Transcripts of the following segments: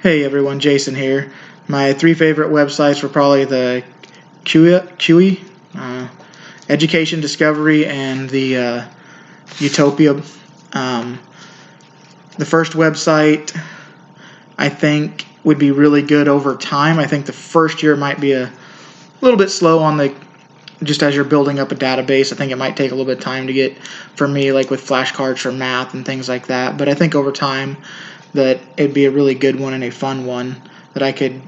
Hey everyone, Jason here. My three favorite websites were probably the QE, Education Discovery, and the Utopia. Um, the first website I think would be really good over time. I think the first year might be a little bit slow on just as you're building up a database. I think it might take a little bit of time to get, for me, like with flashcards for math and things like that. But I think over time that it'd be a really good one and a fun one that I could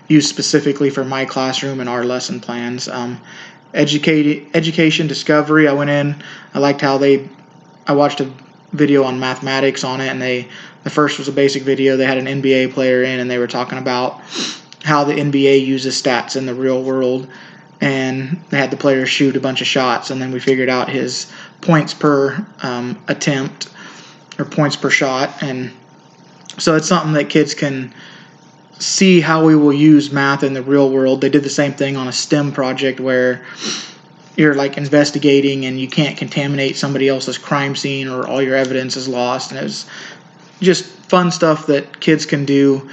use specifically for my classroom and our lesson plans. Education Discovery, I went in, I liked how I watched a video on mathematics on it, and the first was a basic video. They had an NBA player in, and they were talking about how the NBA uses stats in the real world, and they had the player shoot a bunch of shots, and then we figured out his points per attempt, or points per shot. And so it's something that kids can see how we will use math in the real world. They did the same thing on a STEM project where you're like investigating and you can't contaminate somebody else's crime scene or all your evidence is lost. And it was just fun stuff that kids can do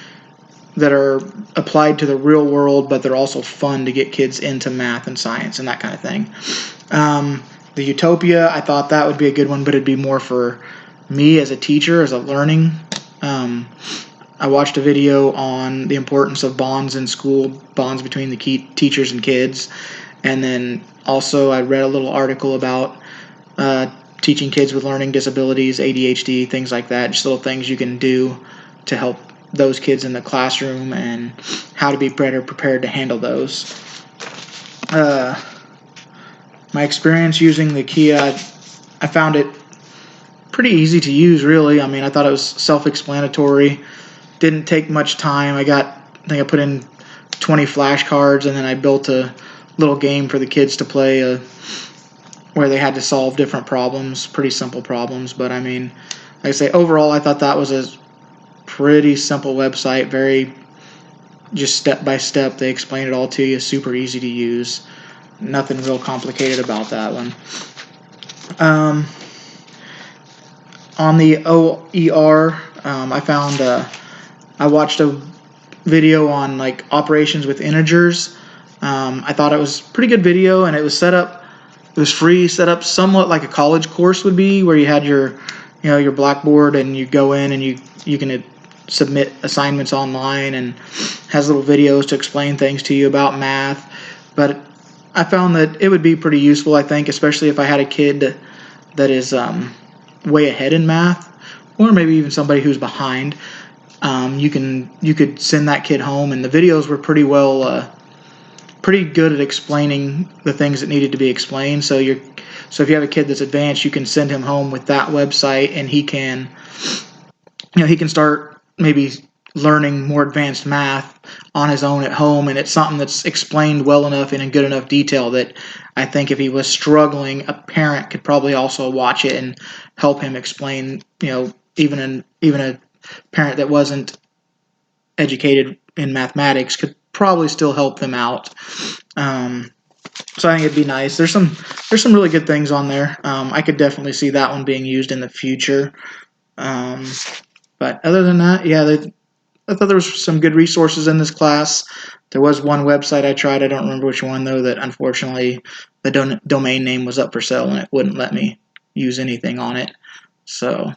that are applied to the real world, but they're also fun to get kids into math and science and that kind of thing. The Utopia, I thought that would be a good one, but it'd be more for me as a teacher, as a learning. I watched a video on the importance of bonds in school, bonds between the teachers and kids, and then also I read a little article about teaching kids with learning disabilities, ADHD, things like that, just little things you can do to help those kids in the classroom and how to be better prepared to handle those. My experience using the Kia, I found it pretty easy to use, really. I mean, I thought it was self-explanatory. Didn't take much time. I think I put in 20 flashcards, and then I built a little game for the kids to play where they had to solve different problems, pretty simple problems. But I mean, like I say, overall, I thought that was a pretty simple website, very just step by step. They explain it all to you, super easy to use. Nothing real complicated about that one. On the OER, I watched a video on like operations with integers. I thought it was a pretty good video, and it was free, set up somewhat like a college course would be, where you had your Blackboard, and you go in and you can submit assignments online, and has little videos to explain things to you about math. But I found that it would be pretty useful, I think, especially if I had a kid that is way ahead in math, or maybe even somebody who's behind. You could send that kid home, and the videos were pretty good at explaining the things that needed to be explained. So if you have a kid that's advanced, you can send him home with that website, and he can start maybe learning more advanced math on his own at home, and it's something that's explained well enough and in good enough detail that I think if he was struggling, a parent could probably also watch it and help him explain. Even a parent that wasn't educated in mathematics could probably still help them out. So I think it'd be nice. There's some really good things on there. I could definitely see that one being used in the future. But other than that, yeah, I thought there was some good resources in this class. There was one website I tried, I don't remember which one though, that unfortunately the domain name was up for sale and it wouldn't let me use anything on it. So